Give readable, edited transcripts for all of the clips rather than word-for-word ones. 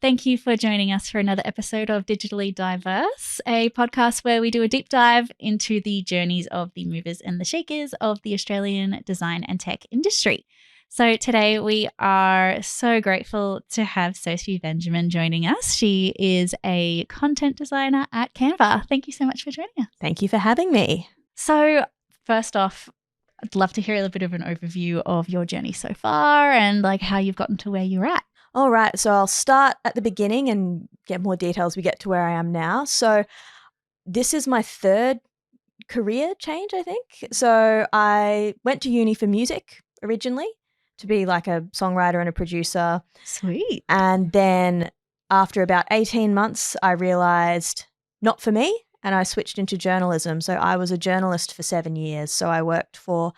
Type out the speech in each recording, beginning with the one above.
Thank you for joining us for another episode of Digitally Diverse, a podcast where we do a deep dive into the journeys of the movers and the shakers of the Australian design and tech industry. So today we are so grateful to have Sophie Benjamin joining us. She is a content designer at Canva. Thank you so much for joining us. Thank you for having me. So first off, I'd love to hear a little bit of an overview of your journey so far and like how you've gotten to where you're at. All right, so I'll start at the beginning and get more details. We get to where I am now. So this is my third career change, I think. So I went to uni for music originally to be like a songwriter and a producer. Sweet. And then after about 18 months, I realized not for me, and I switched into journalism. So I was a journalist for 7 years. So I worked for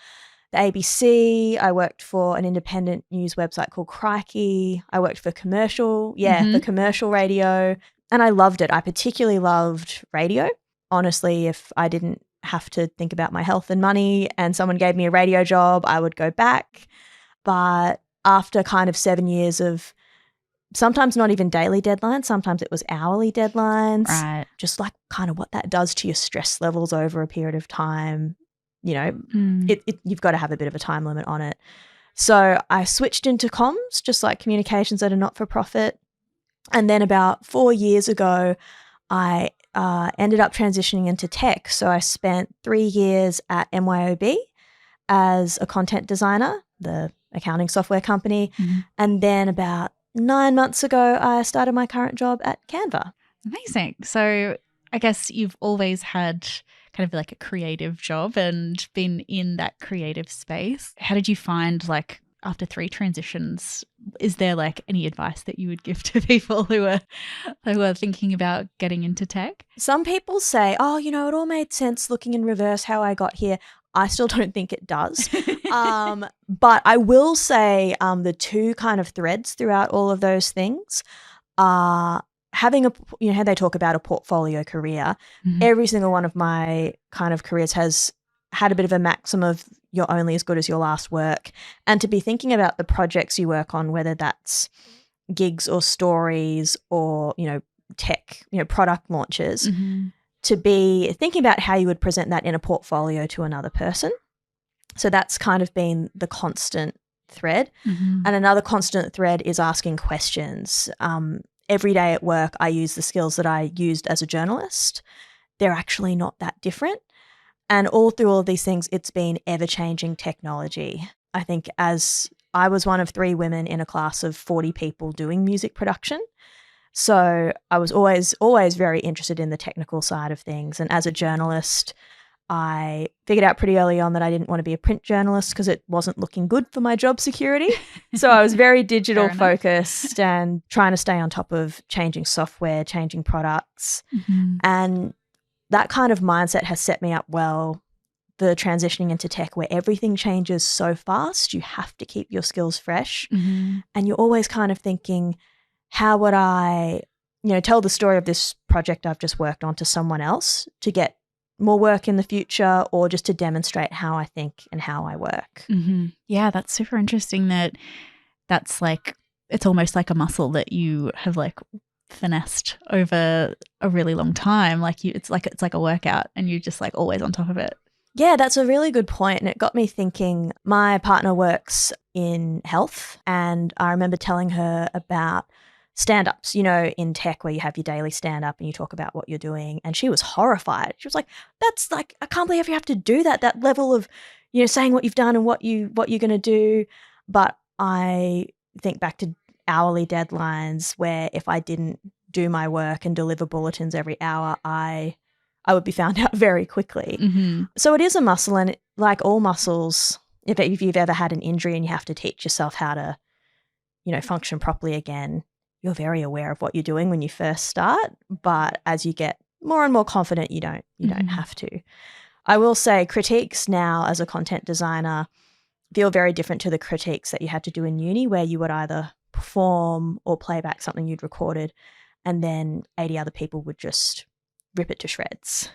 the ABC, I worked for an independent news website called Crikey. I worked for commercial radio, and I loved it. I particularly loved radio. Honestly, if I didn't have to think about my health and money and someone gave me a radio job, I would go back. But after kind of 7 years of sometimes not even daily deadlines, sometimes it was hourly deadlines, Right. just like kind of what that does to your stress levels over a period of time. You know, you've got to have a bit of a time limit on it. So I switched into comms, just like communications at a not-for-profit. And then about 4 years ago, I ended up transitioning into tech. So I spent 3 years at MYOB as a content designer, the accounting software company. Mm-hmm. And then about 9 months ago, I started my current job at Canva. Amazing. So I guess you've always had kind of like a creative job and been in that creative space. How did you find, like, after 3 transitions, is there like any advice that you would give to people who are thinking about getting into tech? Some people say, oh, you know, it all made sense looking in reverse how I got here. I still don't think it does. But I will say the two kind of threads throughout all of those things are having how they talk about a portfolio career. Mm-hmm. Every single one of my kind of careers has had a bit of a maxim of you're only as good as your last work, and to be thinking about the projects you work on, whether that's gigs or stories or, you know, tech, you know, product launches, Mm-hmm. to be thinking about how you would present that in a portfolio to another person. So that's kind of been the constant thread. Mm-hmm. And another constant thread is asking questions. Every day at work, I use the skills that I used as a journalist. They're actually not that different. And all through all of these things, it's been ever-changing technology. I think as I was one of 3 women in a class of 40 people doing music production. So I was always very interested in the technical side of things. And as a journalist, I figured out pretty early on that I didn't want to be a print journalist because it wasn't looking good for my job security. So I was very digital focused and trying to stay on top of changing software, changing products. Mm-hmm. And that kind of mindset has set me up well. The transitioning into tech where everything changes so fast, you have to keep your skills fresh. Mm-hmm. And you're always kind of thinking, how would I, you know, tell the story of this project I've just worked on to someone else to get more work in the future, or just to demonstrate how I think and how I work. Mm-hmm. Yeah, that's super interesting that's like, it's almost like a muscle that you have like finessed over a really long time. Like it's like a workout and you're just like always on top of it. Yeah, that's a really good point. And it got me thinking. My partner works in health, and I remember telling her about stand-ups, you know, in tech where you have your daily stand-up and you talk about what you're doing. And she was horrified. She was like, that's like, I can't believe you have to do that level of, you know, saying what you've done and what you're going to do. But I think back to hourly deadlines where if I didn't do my work and deliver bulletins every hour, I would be found out very quickly. Mm-hmm. So it is a muscle, and like all muscles, if you've ever had an injury and you have to teach yourself how to, you know, function properly again, you're very aware of what you're doing when you first start. But as you get more and more confident, you don't have to. I will say critiques now as a content designer feel very different to the critiques that you had to do in uni, where you would either perform or play back something you'd recorded, and then 80 other people would just rip it to shreds.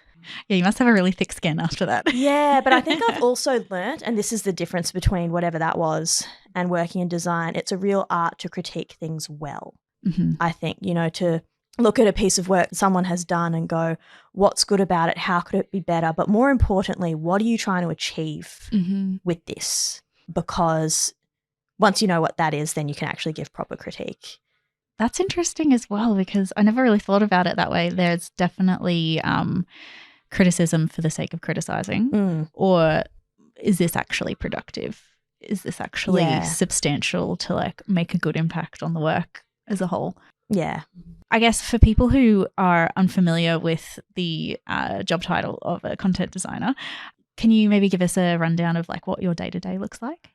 Yeah, you must have a really thick skin after that. Yeah, but I think I've also learnt, and this is the difference between whatever that was and working in design, it's a real art to critique things well. I think, to look at a piece of work someone has done and go, what's good about it? How could it be better? But more importantly, what are you trying to achieve with this? Because once you know what that is, then you can actually give proper critique. That's interesting as well, because I never really thought about it that way. There's definitely criticism for the sake of criticizing, or is this actually productive? Is this actually substantial to like make a good impact on the work as a whole? Yeah. I guess for people who are unfamiliar with the job title of a content designer, can you maybe give us a rundown of like what your day-to-day looks like?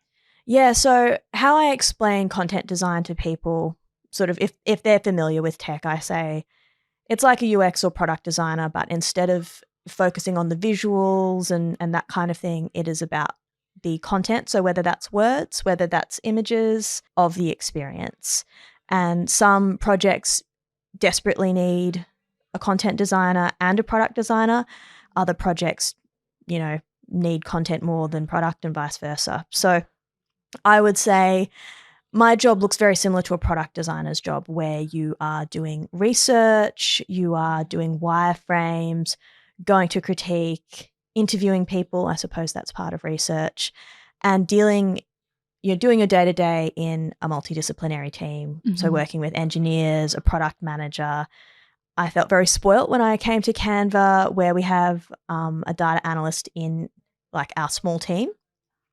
Yeah, so how I explain content design to people, sort of if they're familiar with tech, I say it's like a UX or product designer, but instead of focusing on the visuals and that kind of thing, it is about the content. So whether that's words, whether that's images of the experience. And some projects desperately need a content designer and a product designer. Other projects, need content more than product and vice versa. So I would say my job looks very similar to a product designer's job, where you are doing research, you are doing wireframes, going to critique, interviewing people. I suppose that's part of research, and you're doing your day-to-day in a multidisciplinary team. So working with engineers, a product manager. I felt very spoilt when I came to Canva, where we have a data analyst in like our small team.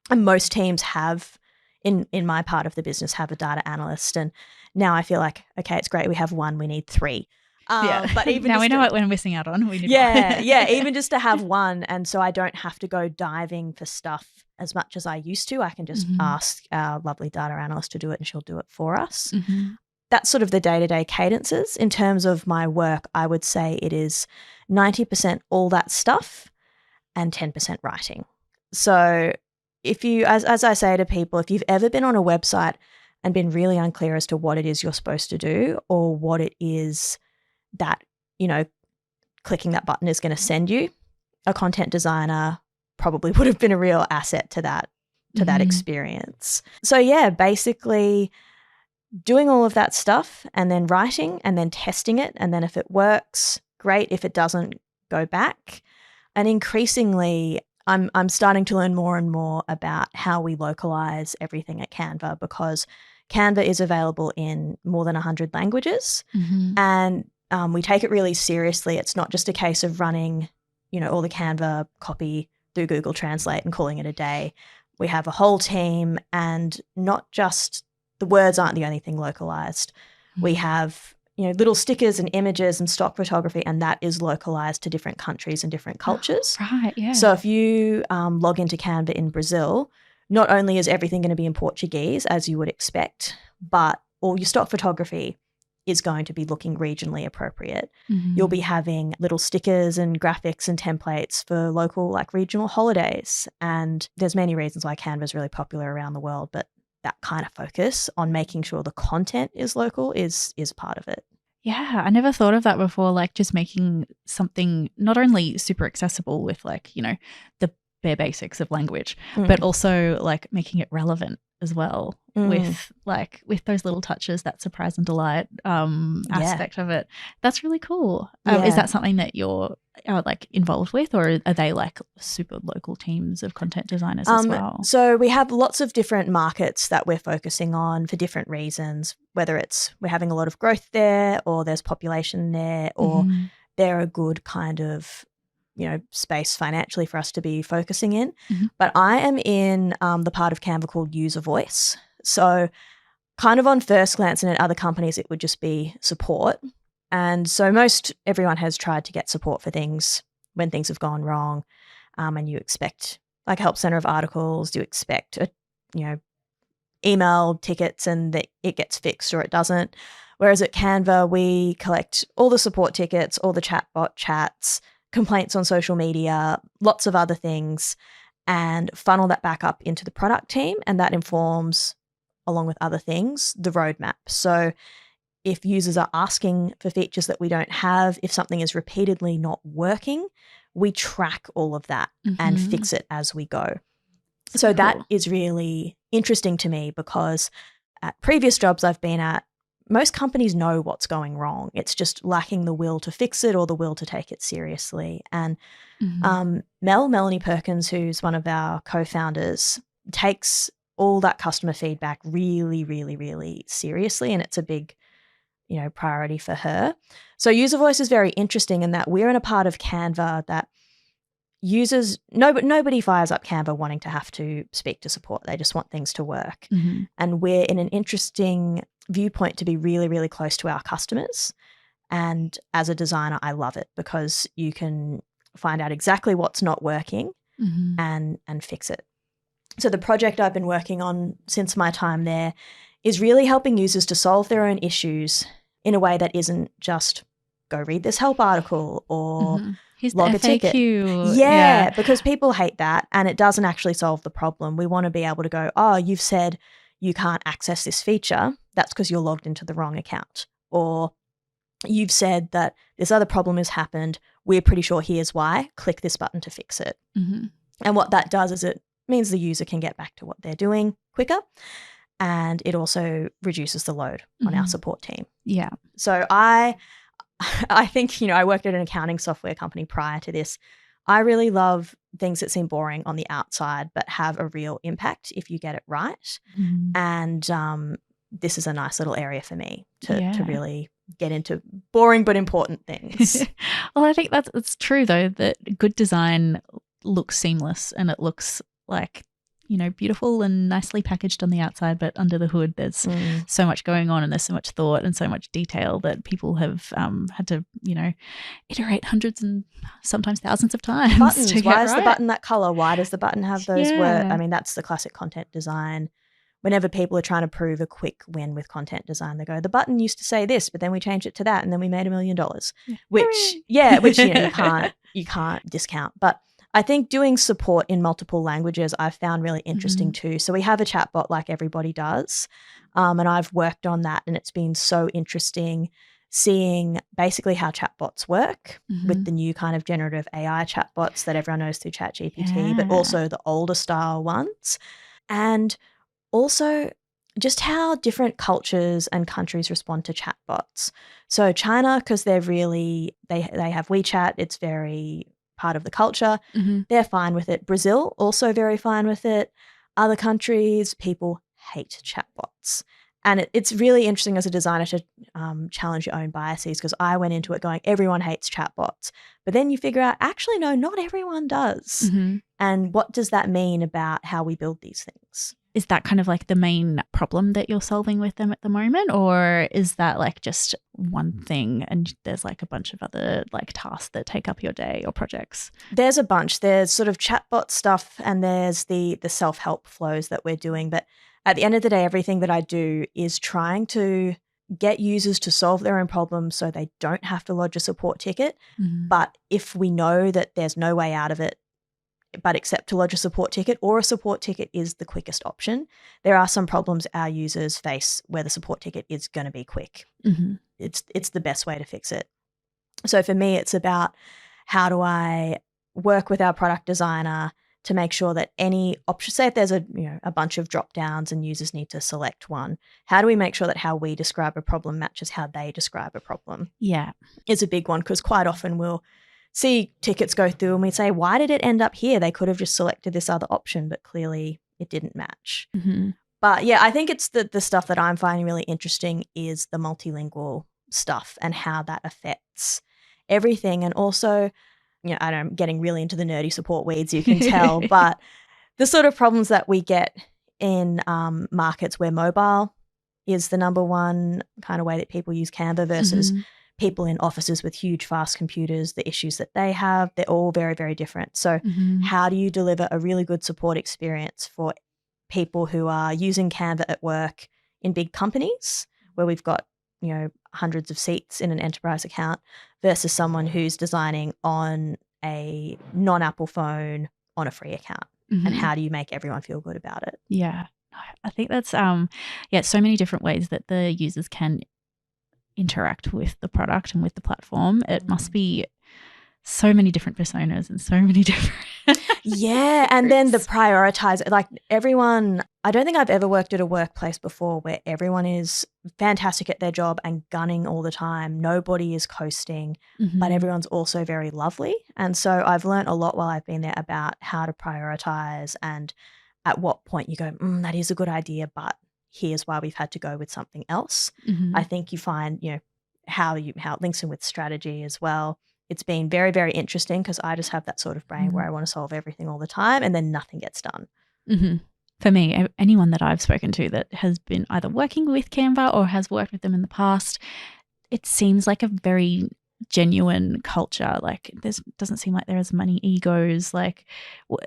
And most teams have, in my part of the business, have a data analyst. And now I feel like, okay, it's great we have one, we need three. But even now we know what we're missing out on. We need one. Even just to have one, and so I don't have to go diving for stuff as much as I used to. I can just ask our lovely data analyst to do it, and she'll do it for us. That's sort of the day-to-day cadences. In terms of my work, I would say it is 90% all that stuff and 10% writing. So if you, as I say to people, if you've ever been on a website and been really unclear as to what it is you're supposed to do, or what it is that, clicking that button is going to send you, a content designer probably would have been a real asset to that experience. So yeah, basically doing all of that stuff, and then writing, and then testing it, and then if it works, great. If it doesn't, go back. And increasingly, I'm starting to learn more and more about how we localize everything at Canva, because Canva is available in more than 100 languages, and we take it really seriously. It's not just a case of running, all the Canva copy through Google Translate and calling it a day. We have a whole team, and not just the words aren't the only thing localized. We have, little stickers and images and stock photography, and that is localized to different countries and different cultures. Right, yeah. So if you log into Canva in Brazil, not only is everything going to be in Portuguese, as you would expect, but all your stock photography is going to be looking regionally appropriate. You'll be having little stickers and graphics and templates for local, like regional holidays. And there's many reasons why Canva is really popular around the world, but that kind of focus on making sure the content is local is part of it. Yeah, I never thought of that before, like just making something not only super accessible with like, the bare basics of language, but also like making it relevant as well with those little touches, that surprise and delight aspect of it. That's really cool. Is that something that you're like involved with, or are they like super local teams of content designers as well? So we have lots of different markets that we're focusing on for different reasons, whether it's we're having a lot of growth there, or there's population there, or they're a good kind of space financially for us to be focusing in. But I am in the part of Canva called user voice. So kind of on first glance, and at other companies, it would just be support. And so everyone has tried to get support for things when things have gone wrong. And you expect like a help center of articles, you expect email tickets and that it gets fixed or it doesn't. Whereas at Canva, we collect all the support tickets, all the chatbot chats, complaints on social media, lots of other things, and funnel that back up into the product team. And that informs, along with other things, the roadmap. So if users are asking for features that we don't have, if something is repeatedly not working, we track all of that and fix it as we go. So cool. That is really interesting to me, because at previous jobs I've been at, most companies know what's going wrong. It's just lacking the will to fix it or the will to take it seriously. And Melanie Perkins, who's one of our co-founders, takes all that customer feedback really, really, really seriously, and it's a big, priority for her. So user voice is very interesting in that we're in a part of Canva that nobody fires up Canva wanting to have to speak to support. They just want things to work. And we're in an interesting viewpoint to be really, really close to our customers. And as a designer, I love it because you can find out exactly what's not working and fix it. So the project I've been working on since my time there is really helping users to solve their own issues in a way that isn't just go read this help article or log a ticket. Yeah, because people hate that and it doesn't actually solve the problem. We want to be able to go, oh, you've said you can't access this feature. That's because you're logged into the wrong account. Or you've said that this other problem has happened. We're pretty sure here's why. Click this button to fix it. And what that does is it means the user can get back to what they're doing quicker. And it also reduces the load on our support team. Yeah. So I think, I worked at an accounting software company prior to this. I really love things that seem boring on the outside but have a real impact if you get it right. And this is a nice little area for me to really get into boring but important things. Well, I think it's true though that good design looks seamless and it looks like beautiful and nicely packaged on the outside, but under the hood there's so much going on and there's so much thought and so much detail that people have had to iterate hundreds and sometimes thousands of times. Buttons. Why is the button that color? Why does the button have those words? I mean, that's the classic content design. Whenever people are trying to prove a quick win with content design, they go, the button used to say this, but then we changed it to that and then we made $1 million, which you can't discount. But I think doing support in multiple languages I've found really interesting too. So we have a chatbot like everybody does, and I've worked on that and it's been so interesting seeing basically how chatbots work with the new kind of generative AI chatbots that everyone knows through ChatGPT, but also the older style ones. And also just how different cultures and countries respond to chatbots. So China, because they have WeChat, it's very part of the culture. They're fine with it. Brazil, also very fine with it. Other countries, people hate chatbots. And it's really interesting as a designer to challenge your own biases, because I went into it going, everyone hates chatbots. But then you figure out, actually, no, not everyone does. And what does that mean about how we build these things? Is that kind of like the main problem that you're solving with them at the moment? Or is that like just one thing and there's like a bunch of other like tasks that take up your day or projects? There's a bunch. There's sort of chatbot stuff and there's the self-help flows that we're doing. But at the end of the day, everything that I do is trying to get users to solve their own problems so they don't have to lodge a support ticket. But if we know that there's no way out of it, but except to lodge a support ticket, or a support ticket is the quickest option, there are some problems our users face where the support ticket is going to be quick. It's the best way to fix it. So for me, it's about how do I work with our product designer to make sure that any option, say if there's a bunch of drop downs and users need to select one, how do we make sure that how we describe a problem matches how they describe a problem? Yeah. It's a big one, because quite often we'll see tickets go through and we say, why did it end up here? They could have just selected this other option, but clearly it didn't match. But yeah, I think it's the stuff that I'm finding really interesting is the multilingual stuff and how that affects everything. And also, I'm getting really into the nerdy support weeds, you can tell, but the sort of problems that we get in markets where mobile is the number one kind of way that people use Canva versus people in offices with huge, fast computers, the issues that they have, they're all very, very different. So how do you deliver a really good support experience for people who are using Canva at work in big companies where we've got, hundreds of seats in an enterprise account versus someone who's designing on a non-Apple phone on a free account? And how do you make everyone feel good about it? Yeah. I think that's, so many different ways that the users can interact with the product and with the platform. It must be so many different personas and so many different Yeah. And then the prioritize, like everyone, I don't think I've ever worked at a workplace before where everyone is fantastic at their job and gunning all the time. Nobody is coasting, but everyone's also very lovely. And so I've learned a lot while I've been there about how to prioritize and at what point you go, that is a good idea, but here's why we've had to go with something else. I think you find, how it links in with strategy as well. It's been very, very interesting because I just have that sort of brain where I want to solve everything all the time and then nothing gets done. For me, anyone that I've spoken to that has been either working with Canva or has worked with them in the past, it seems like a very genuine culture. Like doesn't seem like there is many egos. Like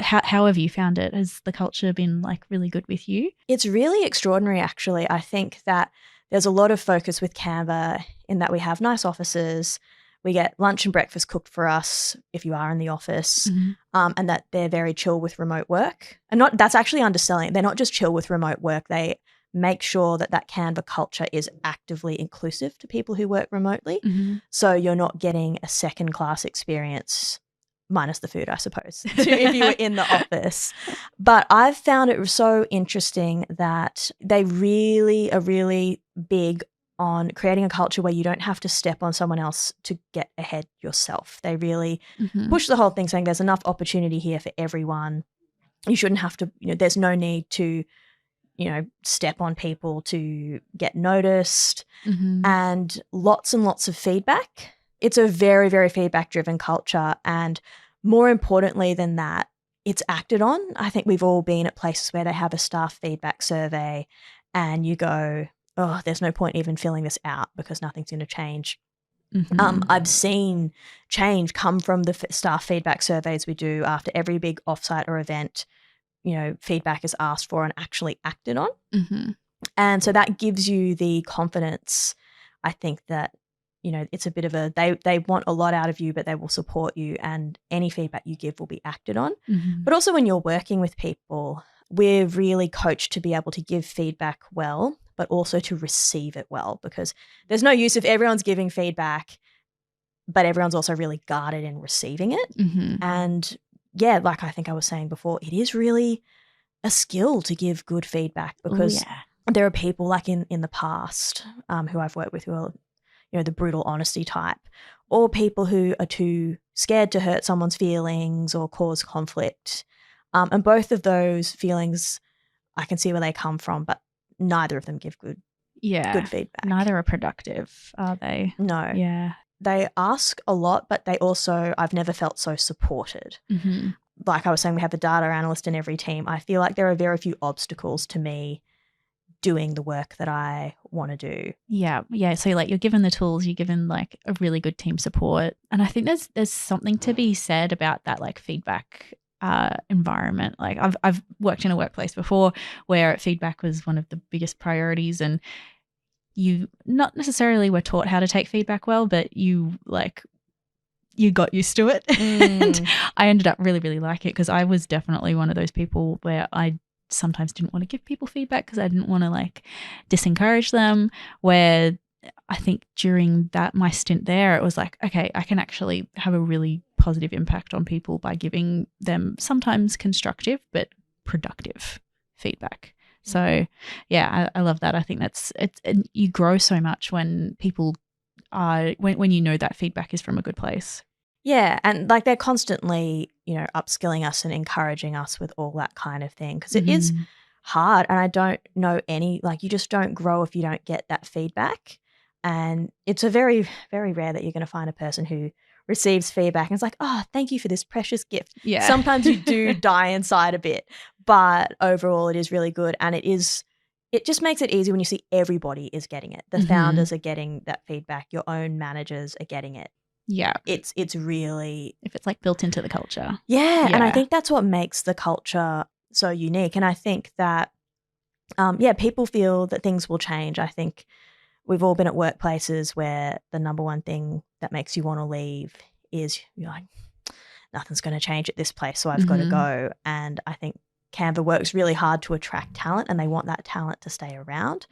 how have you found it? Has the culture been like really good with you? It's really extraordinary, actually. I think that there's a lot of focus with Canva in that we have nice offices. We get lunch and breakfast cooked for us if you are in the office, and that they're very chill with remote work. And that's actually underselling it. They're not just chill with remote work. They make sure that Canva culture is actively inclusive to people who work remotely. So you're not getting a second-class experience, minus the food, I suppose, if you were in the office. But I've found it so interesting that they really are really big on creating a culture where you don't have to step on someone else to get ahead yourself. They really push the whole thing, saying there's enough opportunity here for everyone. You shouldn't have to, there's no need to, step on people to get noticed, and lots of feedback. It's a very, very feedback-driven culture, and more importantly than that, it's acted on. I think we've all been at places where they have a staff feedback survey and you go, oh, there's no point even filling this out because nothing's going to change. I've seen change come from the staff feedback surveys we do after every big offsite or event. Feedback is asked for and actually acted on. And so that gives you the confidence, I think, that, it's a bit of they want a lot out of you, but they will support you, and any feedback you give will be acted on. But also when you're working with people, we're really coached to be able to give feedback well, but also to receive it well, because there's no use if everyone's giving feedback, but everyone's also really guarded in receiving it. And yeah, like I think I was saying before, it is really a skill to give good feedback, because there are people like in the past who I've worked with who are, the brutal honesty type, or people who are too scared to hurt someone's feelings or cause conflict. And both of those feelings, I can see where they come from, but neither of them give good feedback. Neither are productive, are they? No. Yeah. They ask a lot, but they also, I've never felt so supported. Like I was saying, we have a data analyst in every team. I feel like there are very few obstacles to me doing the work that I want to do. Yeah. So like you're given the tools, you're given like a really good team support. And I think there's something to be said about that like feedback environment. Like I've worked in a workplace before where feedback was one of the biggest priorities, and you not necessarily were taught how to take feedback well, but you got used to it. And I ended up really, really liking it, because I was definitely one of those people where I sometimes didn't want to give people feedback because I didn't want to like disencourage them, where I think during my stint there, it was like, okay, I can actually have a really positive impact on people by giving them sometimes constructive but productive feedback. So yeah, I love that. I think you grow so much when people are, when you know that feedback is from a good place. Yeah, and like they're constantly, upskilling us and encouraging us with all that kind of thing, because it is hard, and I don't know you just don't grow if you don't get that feedback. And it's a very, very rare that you're going to find a person who receives feedback and is like, oh, thank you for this precious gift. Yeah. Sometimes you do die inside a bit, but overall it is really good, and it just makes it easy when you see everybody is getting it. The founders are getting that feedback. Your own managers are getting it. Yeah. It's really, if it's like built into the culture. Yeah. And I think that's what makes the culture so unique. And I think that, people feel that things will change. I think we've all been at workplaces where the number one thing that makes you want to leave is you're like, nothing's going to change at this place, so I've got to go. And I think Canva works really hard to attract talent, and they want that talent to stay around,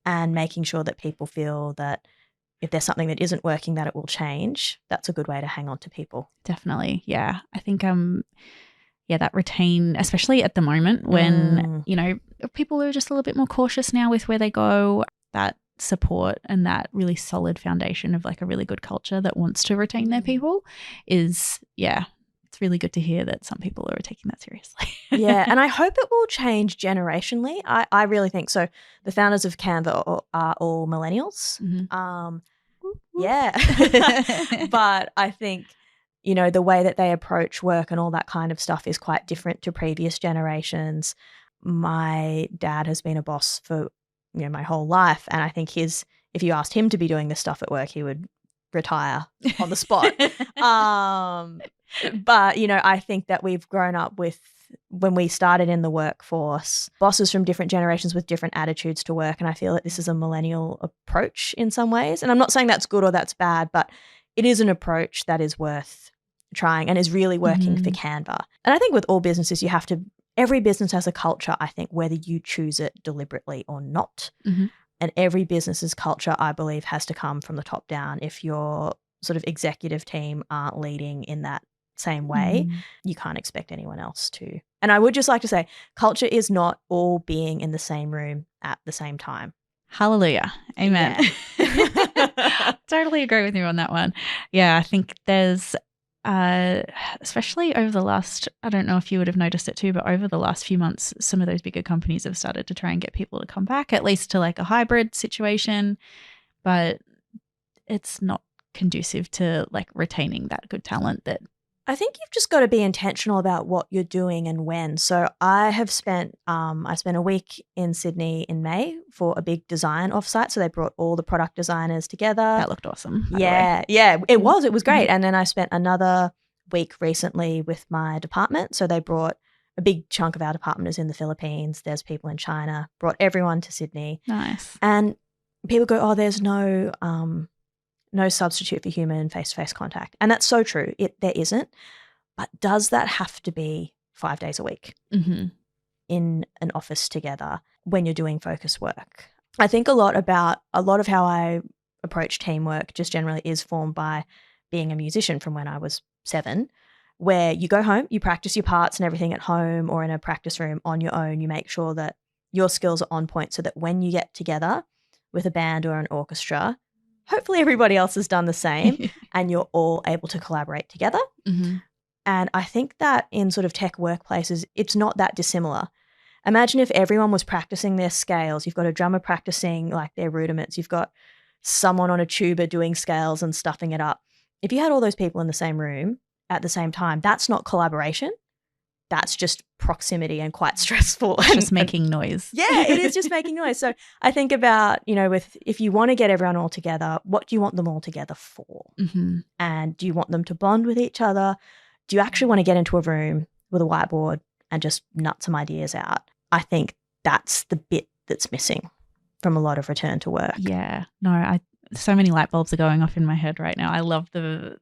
and making sure that people feel that if there's something that isn't working, that it will change. That's a good way to hang on to people. Definitely. Yeah. I think, that retain, especially at the moment when, you know, people are just a little bit more cautious now with where they go, that support and that really solid foundation of like a really good culture that wants to retain their people is, it's really good to hear that some people are taking that seriously. Yeah, and I hope it will change generationally. I really think so. The founders of Canva are all millennials. Yeah. But I think, you know, the way that they approach work and all that kind of stuff is quite different to previous generations. My dad has been a boss for, you know, my whole life. And I think if you asked him to be doing this stuff at work, he would retire on the spot. But, you know, I think that we've grown up with, when we started in the workforce, bosses from different generations with different attitudes to work. And I feel that this is a millennial approach in some ways. And I'm not saying that's good or that's bad, but it is an approach that is worth trying and is really working for Canva. And I think with all businesses, every business has a culture, I think, whether you choose it deliberately or not. And every business's culture, I believe, has to come from the top down. If your sort of executive team aren't leading in that same way, you can't expect anyone else to. And I would just like to say, culture is not all being in the same room at the same time. Hallelujah. Amen. Yeah. Totally agree with you on that one. Yeah, I think there's especially over the last, I don't know if you would have noticed it too, but over the last few months, some of those bigger companies have started to try and get people to come back, at least to like a hybrid situation, but it's not conducive to like retaining that good talent. That I think you've just got to be intentional about what you're doing and when. So I spent a week in Sydney in May for a big design offsite. So they brought all the product designers together. That looked awesome. Yeah, it was great. And then I spent another week recently with my department. So they brought a big chunk of our department is in the Philippines. There's people in China, brought everyone to Sydney. Nice. And people go, oh, there's no substitute for human face-to-face contact. And that's so true. There isn't. But does that have to be 5 days a week in an office together when you're doing focus work? I think a lot of how I approach teamwork just generally is formed by being a musician from when I was 7, where you go home, you practice your parts and everything at home or in a practice room on your own. You make sure that your skills are on point so that when you get together with a band or an orchestra, hopefully everybody else has done the same and you're all able to collaborate together. And I think that in sort of tech workplaces, it's not that dissimilar. Imagine if everyone was practicing their scales. You've got a drummer practicing like their rudiments. You've got someone on a tuba doing scales and stuffing it up. If you had all those people in the same room at the same time, that's not collaboration. That's just proximity and quite stressful. It's just making noise. Yeah, it is just making noise. So I think about, you know, if you want to get everyone all together, what do you want them all together for? And do you want them to bond with each other? Do you actually want to get into a room with a whiteboard and just nut some ideas out? I think that's the bit that's missing from a lot of return to work. Yeah. No, so many light bulbs are going off in my head right now. I love the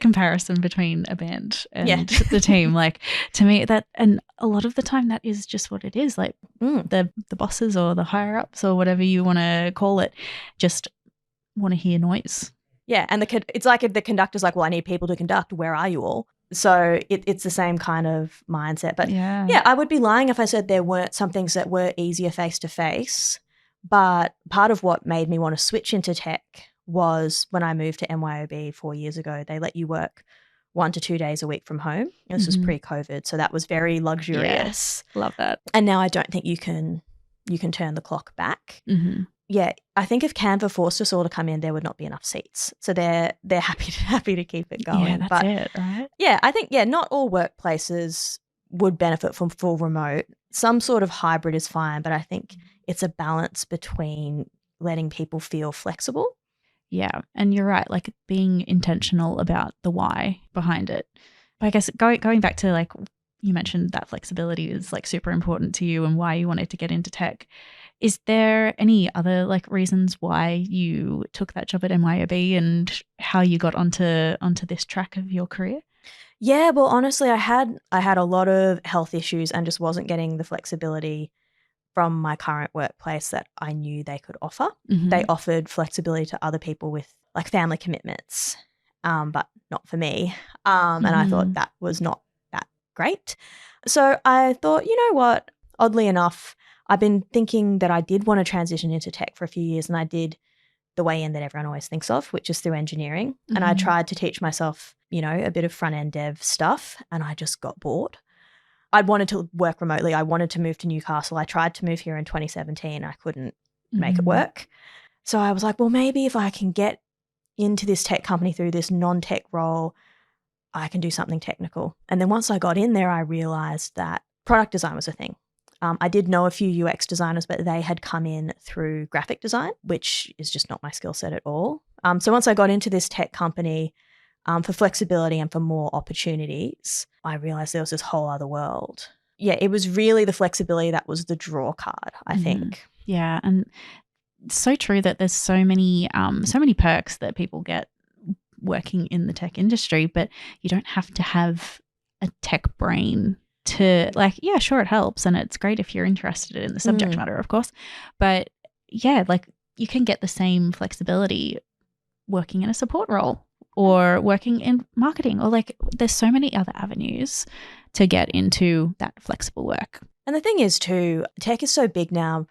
comparison between a band and the team. Like, to me, that, and a lot of the time that is just what it is. Like the bosses or the higher ups or whatever you want to call it just want to hear noise. Yeah, and it's like if the conductor's like, well, I need people to conduct. Where are you all? So it's the same kind of mindset. But yeah, I would be lying if I said there weren't some things that were easier face-to-face. But part of what made me want to switch into tech was when I moved to MYOB 4 years ago. They let you work 1 to 2 days a week from home. This was pre-COVID, so that was very luxurious. Yeah, love that. And now I don't think you can turn the clock back. Yeah, I think if Canva forced us all to come in, there would not be enough seats. So they're happy to keep it going. Yeah, that's it, right? Yeah, I think not all workplaces would benefit from full remote. Some sort of hybrid is fine, but I think it's a balance between letting people feel flexible. Yeah, and you're right, like being intentional about the why behind it. But I guess going back to like you mentioned that flexibility is like super important to you and why you wanted to get into tech. Is there any other like reasons why you took that job at MYOB and how you got onto this track of your career? Yeah, well, honestly, I had a lot of health issues and just wasn't getting the flexibility from my current workplace that I knew they could offer. They offered flexibility to other people with like family commitments, but not for me. And I thought that was not that great. So I thought, you know what, oddly enough, I've been thinking that I did want to transition into tech for a few years, and I did the way in that everyone always thinks of, which is through engineering. And I tried to teach myself, a bit of front-end dev stuff, and I just got bored. I wanted to work remotely. I wanted to move to Newcastle. I tried to move here in 2017. I couldn't make it work. So I was like, well, maybe if I can get into this tech company through this non-tech role, I can do something technical. And then once I got in there, I realized that product design was a thing. I did know a few UX designers, but they had come in through graphic design, which is just not my skill set at all. So once I got into this tech company, for flexibility and for more opportunities, I realized there was this whole other world. Yeah, it was really the flexibility that was the draw card, I think. Yeah, and it's so true that there's so many perks that people get working in the tech industry, but you don't have to have a tech brain to, like, yeah, sure, it helps and it's great if you're interested in the subject matter, of course, but yeah, like you can get the same flexibility working in a support role or working in marketing, or like there's so many other avenues to get into that flexible work. And the thing is too, tech is so big now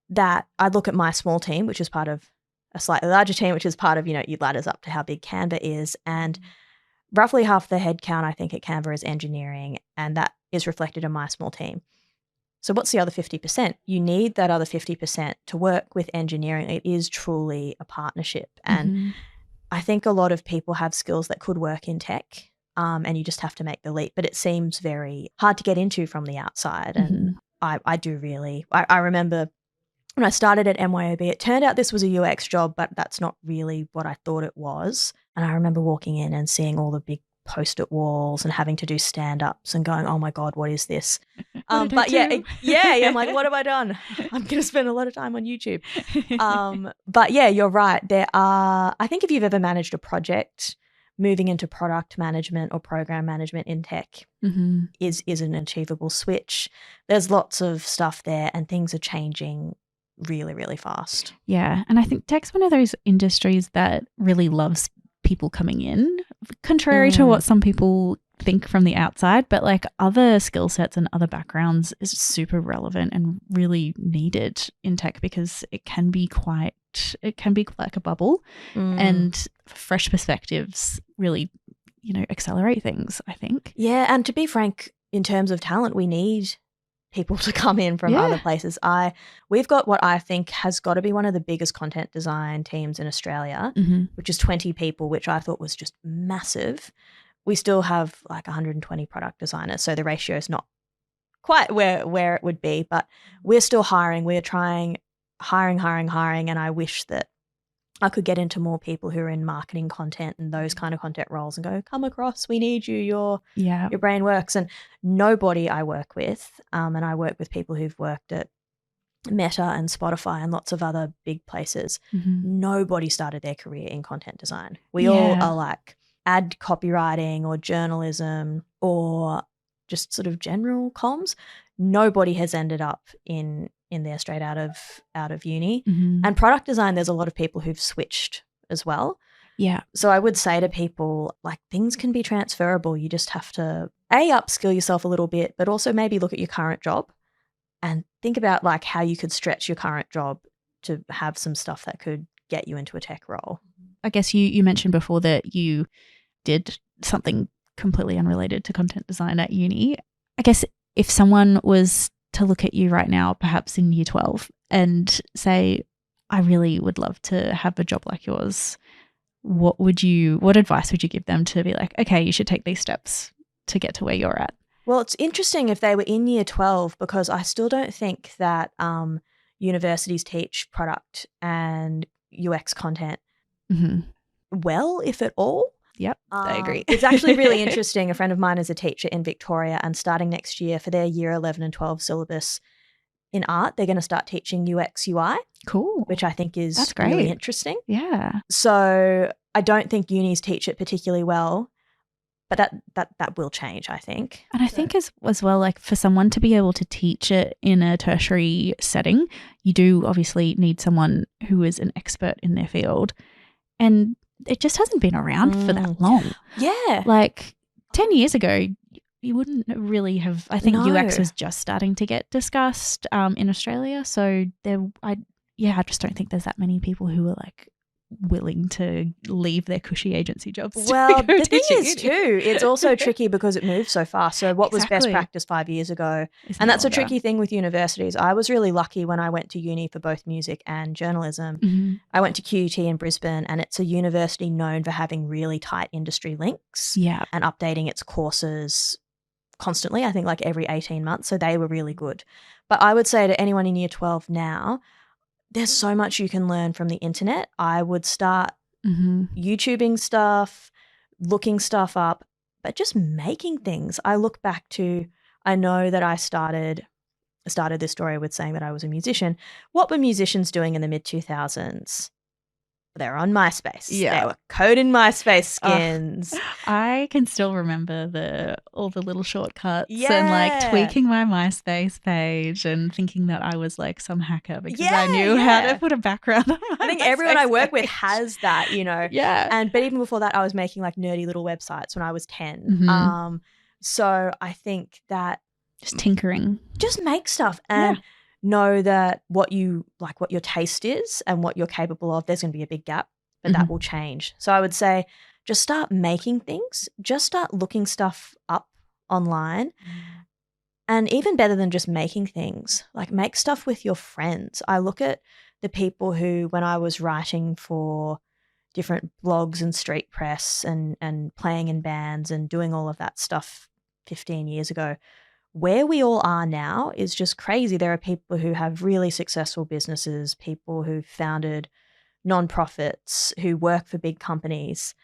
that I look at my small team, which is part of a slightly larger team, which is part of, you ladders up to how big Canva is, and roughly half the headcount I think at Canva is engineering, and that is reflected in my small team. So what's the other 50%? You need that other 50% to work with engineering. It is truly a partnership. And I think a lot of people have skills that could work in tech, and you just have to make the leap. But it seems very hard to get into from the outside. And I do really, I remember when I started at MYOB, it turned out this was a UX job, but that's not really what I thought it was. And I remember walking in and seeing all the big post-it walls and having to do stand-ups and going, oh my God, what is this? I'm like, what have I done? I'm going to spend a lot of time on YouTube. But yeah, you're right. I think if you've ever managed a project, moving into product management or program management in tech is an achievable switch. There's lots of stuff there and things are changing really, really fast. Yeah. And I think tech's one of those industries that really loves people coming in, contrary to what some people think from the outside, but like other skill sets and other backgrounds is super relevant and really needed in tech because it can be like a bubble, and fresh perspectives really, accelerate things, I think. Yeah. And to be frank, in terms of talent, we need people to come in from other places. We've got what I think has got to be one of the biggest content design teams in Australia, which is 20 people, which I thought was just massive. We still have like 120 product designers, so the ratio is not quite where it would be, but we're still hiring. We're trying hiring, and I wish that I could get into more people who are in marketing content and those kind of content roles and go, come across, we need you, your brain works. And nobody I work with, and I work with people who've worked at Meta and Spotify and lots of other big places, nobody started their career in content design. We all are like ad copywriting or journalism or just sort of general comms. Nobody has ended up in there straight out of uni. And product design, there's a lot of people who've switched as well. Yeah. So I would say to people, like, things can be transferable. You just have to upskill yourself a little bit, but also maybe look at your current job and think about like how you could stretch your current job to have some stuff that could get you into a tech role. I guess you mentioned before that you did something completely unrelated to content design at uni. I guess if someone was to look at you right now, perhaps in year 12, and say, I really would love to have a job like yours, what advice would you give them to be like, okay, you should take these steps to get to where you're at? Well, it's interesting if they were in year 12, because I still don't think that universities teach product and UX content well, if at all. Yep, I agree. It's actually really interesting. A friend of mine is a teacher in Victoria, and starting next year for their year 11 and 12 syllabus in art, they're going to start teaching UX UI. Cool. Which I think is That's great. Really interesting. Yeah. So I don't think unis teach it particularly well, but that will change, I think. And I think as well, like for someone to be able to teach it in a tertiary setting, you do obviously need someone who is an expert in their field. And it just hasn't been around for that long. Yeah. Like 10 years ago, you wouldn't really have. I think No. UX was just starting to get discussed in Australia. So I just don't think there's that many people who are like willing to leave their cushy agency jobs. Well, to the thing teaching is too, it's also tricky because it moves so fast. So what was best Exactly. practice 5 years ago? It's And no that's a longer. tricky thing with universities. I was really lucky when I went to uni for both music and journalism. Mhm. I went to QUT in Brisbane, and it's a university known for having really tight industry links Yeah. and updating its courses constantly, I think like every 18 months. So they were really good. But I would say to anyone in year 12 now, there's so much you can learn from the internet. I would start Mhm. YouTubing stuff, looking stuff up, but just making things. I look back to, I know that I started this story with saying that I was a musician. What were musicians doing in the mid 2000s? They were on MySpace. Yeah. They were coding MySpace skins. I can still remember all the little shortcuts and Yeah. like tweaking my MySpace page and thinking that I was like some hacker because I Yeah, knew how yeah. to put a background on my I think everyone I MySpace work with page. has that, you know. Yeah. But even before that, I was making like nerdy little websites when I was 10. Mhm. So I think that Just tinkering. just make stuff and know that what your taste is and what you're capable of, there's going to be a big gap, but that will change. So I would say just start making things, just start looking stuff up online. And even better than just making things, like make stuff with your friends. I look at the people who, when I was writing for different blogs and street press and playing in bands and doing all of that stuff 15 years ago, where we all are now is just crazy. There are people who have really successful businesses, people who founded nonprofits, who work for big companies.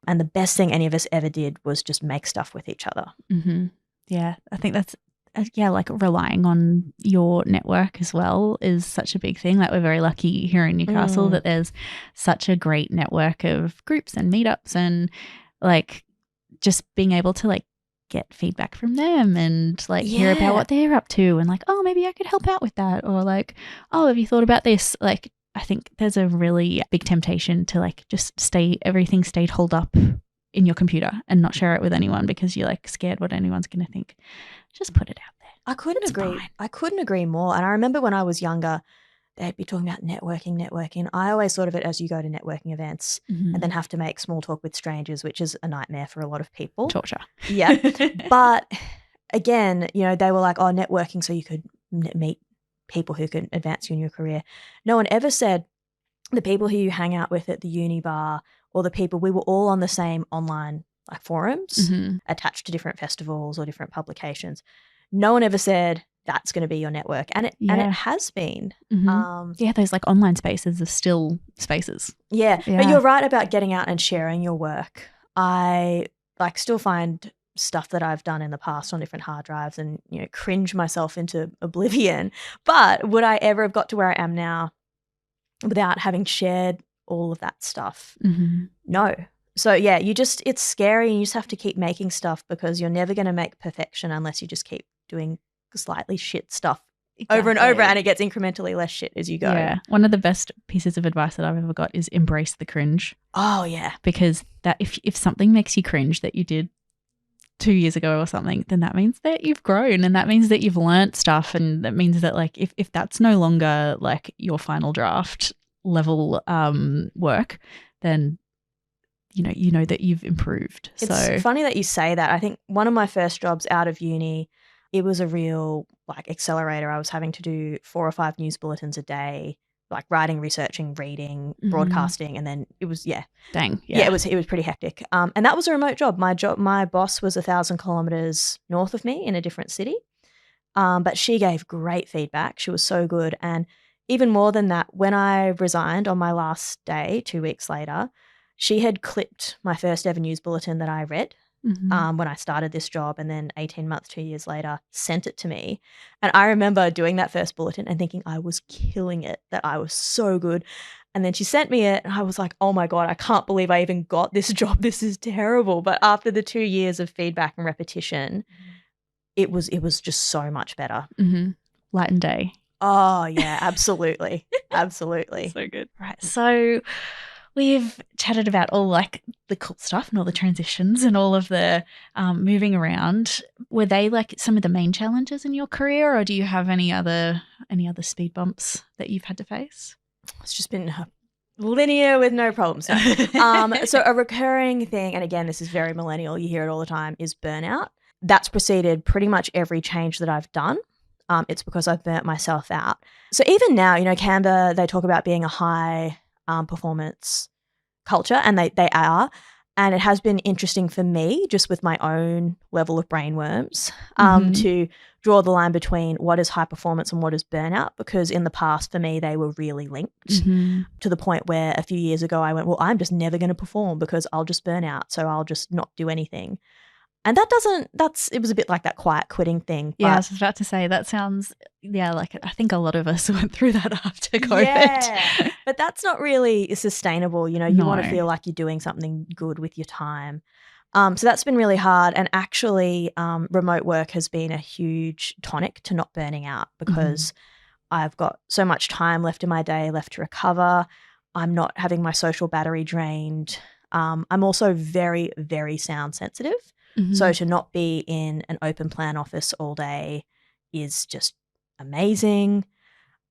And the best thing any of us ever did was just make stuff with each other. Mm-hmm. Yeah, I think that's, like relying on your network as well is such a big thing. Like we're very lucky here in Newcastle that there's such a great network of groups and meetups and like just being able to like get feedback from them and like hear about what they're up to and like, oh, maybe I could help out with that, or like, oh, have you thought about this? Like I think there's a really big temptation to like just everything stayed holed up in your computer and not share it with anyone because you're like scared what anyone's going to think. Just put it out there. I couldn't It's agree. fine. I couldn't agree more. And I remember when I was younger, they'd be talking about networking. I always thought of it as you go to networking events and then have to make small talk with strangers, which is a nightmare for a lot of people. Torture. Yeah. But again, you know, they were like, oh, networking so you could meet people who could advance you in your career. No one ever said the people who you hang out with at the uni bar or the people, we were all on the same online like forums attached to different festivals or different publications. No one ever said that's going to be your network. And it has been. Those like online spaces are still spaces. Yeah. But you're right about getting out and sharing your work. I like still find stuff that I've done in the past on different hard drives and, you know, cringe myself into oblivion. But would I ever have got to where I am now without having shared all of that stuff? No. So yeah, it's scary and you just have to keep making stuff because you're never going to make perfection unless you just keep doing slightly shit stuff over and over, and it gets incrementally less shit as you go. Yeah. One of the best pieces of advice that I've ever got is embrace the cringe. Oh yeah. Because that if something makes you cringe that you did 2 years ago or something, then that means that you've grown and that means that you've learnt stuff, and that means that like if that's no longer like your final draft level work, then you know that you've improved. It's funny that you say that. I think one of my first jobs out of uni, it was a real like accelerator. I was having to do 4 or 5 news bulletins a day, like writing, researching, reading, broadcasting, and then it was dang. Yeah, it was pretty hectic. And that was a remote job. My boss was 1,000 kilometers north of me in a different city. But she gave great feedback. She was so good. And even more than that, when I resigned on my last day, 2 weeks later, she had clipped my first ever news bulletin that I read when I started this job, and then 18 months, 2 years later, sent it to me. And I remember doing that first bulletin and thinking I was killing it, that I was so good. And then she sent me it and I was like, oh my God, I can't believe I even got this job. This is terrible. But after the 2 years of feedback and repetition, it was just so much better. Light and day. Oh yeah, absolutely. Absolutely. So good. Right. So We've chatted about all like the cool stuff and all the transitions and all of the moving around. Were they like some of the main challenges in your career, or do you have any other speed bumps that you've had to face? It's just been linear with no problems. No. So a recurring thing, and again, this is very millennial, you hear it all the time, is burnout. That's preceded pretty much every change that I've done. It's because I've burnt myself out. So even now, Canva, they talk about being a high performance culture, and they are. And it has been interesting for me, just with my own level of brainworms, to draw the line between what is high performance and what is burnout, because in the past for me, they were really linked to the point where a few years ago I went, well, I'm just never going to perform because I'll just burn out. So I'll just not do anything. And it was a bit like that quiet quitting thing. Yeah, I was about to say, that sounds, like I think a lot of us went through that after COVID. Yeah, but that's not really sustainable. You want to feel like you're doing something good with your time. So that's been really hard. And actually, remote work has been a huge tonic to not burning out, because I've got so much time left in my day left to recover. I'm not having my social battery drained. I'm also very, very sound sensitive. So to not be in an open plan office all day is just amazing.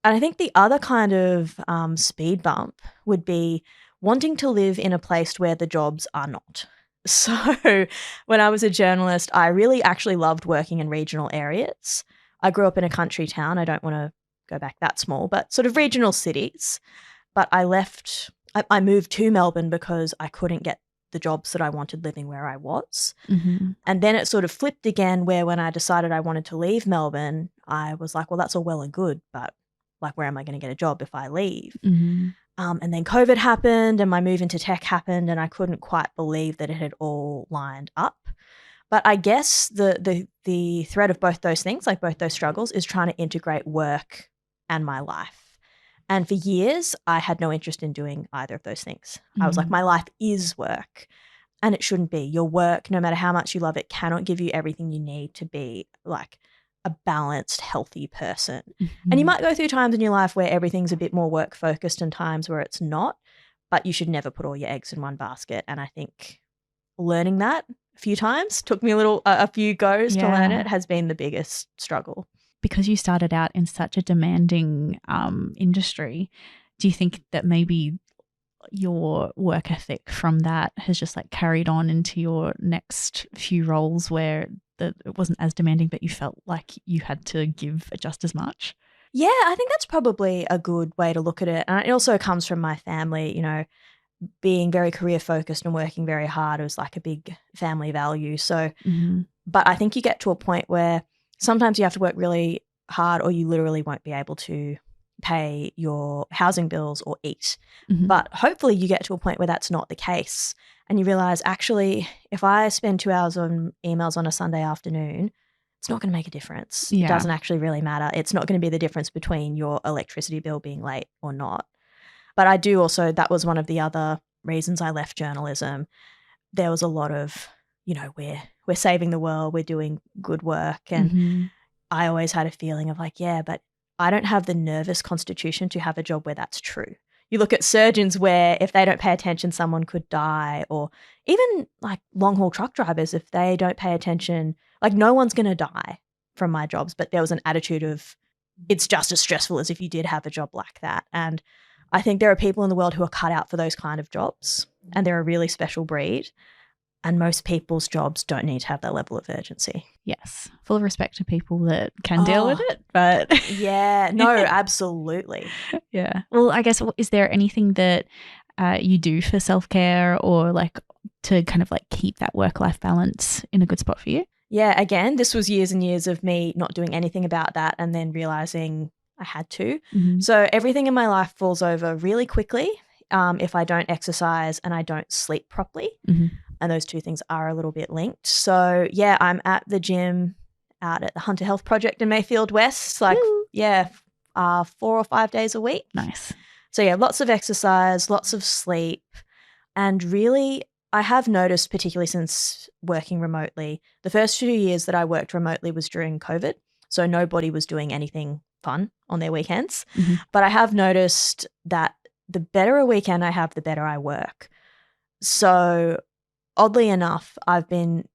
And I think the other kind of speed bump would be wanting to live in a place where the jobs are not. So when I was a journalist, I really actually loved working in regional areas. I grew up in a country town. I don't want to go back that small, but sort of regional cities. But I moved to Melbourne because I couldn't get the jobs that I wanted living where I was. And then it sort of flipped again, where when I decided I wanted to leave Melbourne, I was like, well, that's all well and good, but like, where am I going to get a job if I leave? And then COVID happened and my move into tech happened, and I couldn't quite believe that it had all lined up. But I guess the thread of both those things, like both those struggles, is trying to integrate work and my life. And for years, I had no interest in doing either of those things. I was like, my life is work, and it shouldn't be. Your work, no matter how much you love it, cannot give you everything you need to be like a balanced, healthy person. And you might go through times in your life where everything's a bit more work focused and times where it's not, but you should never put all your eggs in one basket. And I think learning that a few times, took me a few goes to learn it, has been the biggest struggle. Because you started out in such a demanding industry, do you think that maybe your work ethic from that has just like carried on into your next few roles where it wasn't as demanding, but you felt like you had to give just as much? Yeah, I think that's probably a good way to look at it. And it also comes from my family, being very career focused and working very hard was like a big family value. So, but I think you get to a point where sometimes you have to work really hard or you literally won't be able to pay your housing bills or eat. But hopefully you get to a point where that's not the case and you realize, actually, if I spend 2 hours on emails on a Sunday afternoon, it's not going to make a difference. It doesn't actually really matter. It's not going to be the difference between your electricity bill being late or not. But I do also, that was one of the other reasons I left journalism. There was a lot of, we're saving the world, we're doing good work. And I always had a feeling of like, but I don't have the nervous constitution to have a job where that's true. You look at surgeons where if they don't pay attention, someone could die, or even like long haul truck drivers, if they don't pay attention, like no one's going to die from my jobs. But there was an attitude of it's just as stressful as if you did have a job like that. And I think there are people in the world who are cut out for those kind of jobs, and they're a really special breed. And most people's jobs don't need to have that level of urgency. Yes. Full of respect to people that can deal with it. But no, absolutely. Yeah. Well, I guess, is there anything that you do for self-care or like to kind of like keep that work-life balance in a good spot for you? Yeah. Again, this was years and years of me not doing anything about that and then realizing I had to. So everything in my life falls over really quickly if I don't exercise and I don't sleep properly. And those two things are a little bit linked. So, I'm at the gym out at the Hunter Health Project in Mayfield West, 4 or 5 days a week. Nice. So, lots of exercise, lots of sleep. And really, I have noticed, particularly since working remotely, the first 2 years that I worked remotely was during COVID. So nobody was doing anything fun on their weekends. But I have noticed that the better a weekend I have, the better I work. So oddly enough, I've been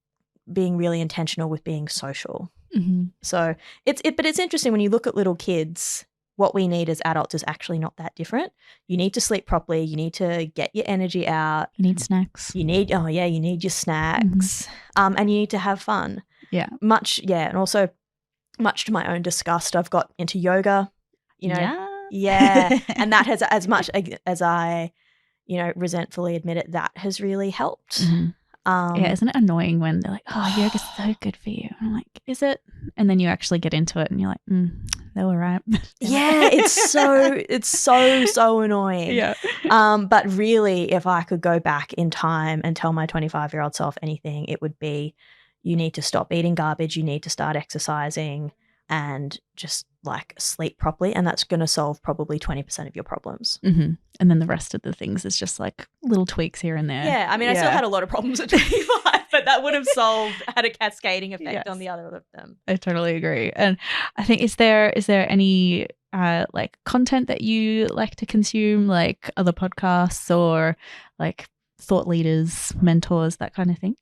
being really intentional with being social. Mm-hmm. So but it's interesting when you look at little kids, what we need as adults is actually not that different. You need to sleep properly. You need to get your energy out. You need snacks. You need your snacks. And you need to have fun. Yeah. And also much to my own disgust, I've got into yoga, Yeah. And that has, as much as I, resentfully admit it, that has really helped. Yeah, isn't it annoying when they're like, oh, yoga's so good for you? And I'm like, is it? And then you actually get into it and you're like, they were right. Yeah, it's so annoying. Yeah. But really, if I could go back in time and tell my 25-year-old self anything, it would be, you need to stop eating garbage, you need to start exercising and just like sleep properly, and that's going to solve probably 20% of your problems. Mm-hmm. And then the rest of the things is just like little tweaks here and there. Yeah, I mean, I still had a lot of problems at 25, but that would have had a cascading effect on the other of them. I totally agree. And I think, is there any like content that you like to consume, like other podcasts or like thought leaders, mentors, that kind of thing?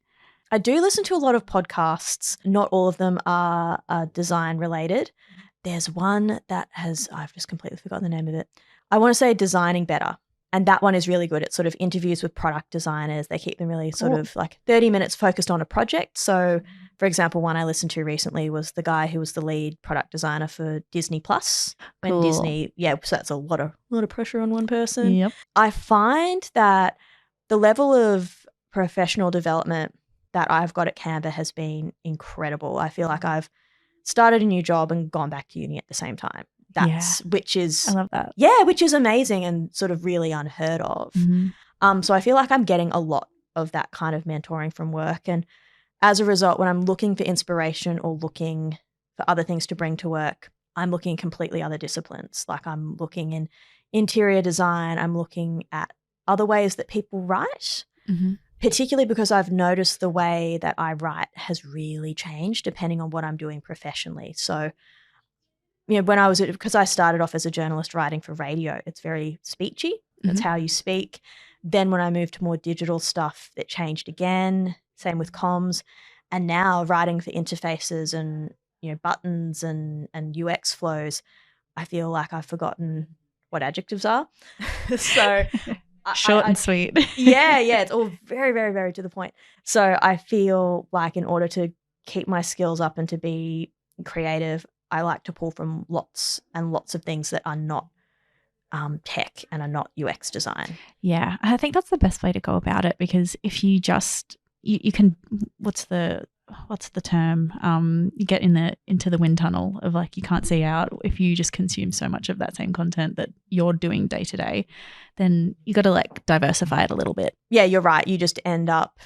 I do listen to a lot of podcasts. Not all of them are design related. There's one that I've just completely forgotten the name of it. I want to say Designing Better. And that one is really good. It's sort of interviews with product designers. They keep them really sort of like 30 minutes focused on a project. So, for example, one I listened to recently was the guy who was the lead product designer for Disney Plus. When Disney, so that's a lot of pressure on one person. Yep. I find that the level of professional development that I've got at Canva has been incredible. I feel like I've started a new job and gone back to uni at the same time. Which is, I love that. Yeah, which is amazing and sort of really unheard of. Mm-hmm. So I feel like I'm getting a lot of that kind of mentoring from work. And as a result, when I'm looking for inspiration or looking for other things to bring to work, I'm looking at completely other disciplines. Like I'm looking in interior design, I'm looking at other ways that people write. Mm-hmm. Particularly because I've noticed the way that I write has really changed depending on what I'm doing professionally. So, because I started off as a journalist writing for radio, it's very speechy. That's how you speak. Then when I moved to more digital stuff, it changed again. Same with comms. And now writing for interfaces and, buttons and UX flows, I feel like I've forgotten what adjectives are. So short and sweet. Yeah, it's all very, very, very to the point. So I feel like in order to keep my skills up and to be creative, I like to pull from lots and lots of things that are not tech and are not UX design. Yeah, I think that's the best way to go about it, because if you just you can, what's the term? You get into the wind tunnel of like you can't see out. If you just consume so much of that same content that you're doing day to day, then you got to like diversify it a little bit. Yeah, you're right. You just end up,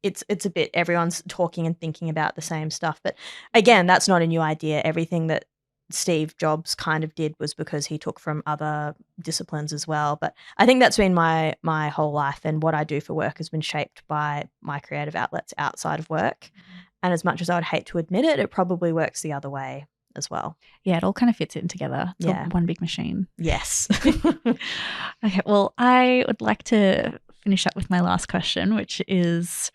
it's a bit, everyone's talking and thinking about the same stuff. But again, that's not a new idea. Everything that Steve Jobs kind of did was because he took from other disciplines as well. But I think that's been my whole life, and what I do for work has been shaped by my creative outlets outside of work. And as much as I would hate to admit it, it probably works the other way as well. Yeah, it all kind of fits in together. It's all one big machine. Yes. Okay, well, I would like to finish up with my last question, which is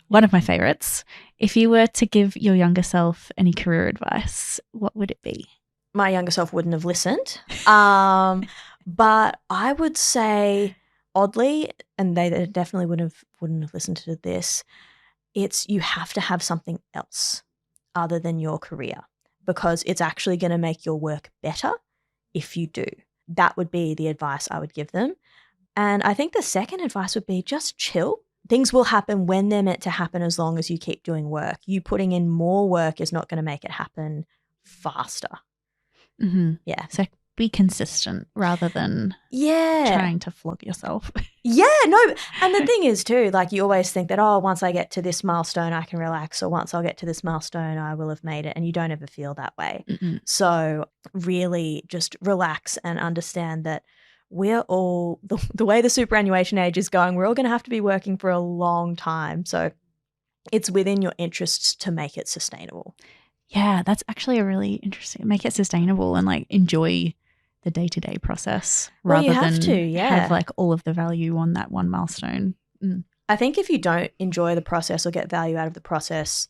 one of my favorites. If you were to give your younger self any career advice, what would it be? My younger self wouldn't have listened. But I would say, oddly, and they definitely wouldn't have listened to this, it's you have to have something else other than your career, because it's actually going to make your work better if you do. That would be the advice I would give them. And I think the second advice would be just chill. Things will happen when they're meant to happen as long as you keep doing work. You putting in more work is not going to make it happen faster. Mm-hmm. Yeah. So be consistent rather than trying to flog yourself. Yeah, no. And the thing is too, like you always think that, once I get to this milestone, I can relax, or once I'll get to this milestone, I will have made it. And you don't ever feel that way. Mm-mm. So really just relax and understand that we're all, the way the superannuation age is going, we're all going to have to be working for a long time. So it's within your interests to make it sustainable. Yeah, that's actually a really interesting, make it sustainable and like enjoy the day-to-day process Well, you rather have than to, yeah. have like all of the value on that one milestone. I think if you don't enjoy the process or get value out of the process,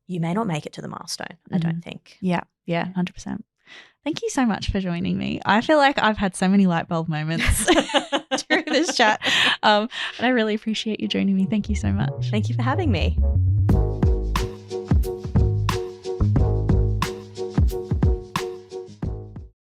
you may not make it to the milestone, I don't think. Yeah, 100%. Thank you so much for joining me. I feel like I've had so many light bulb moments during this chat. And I really appreciate you joining me. Thank you so much. Thank you for having me.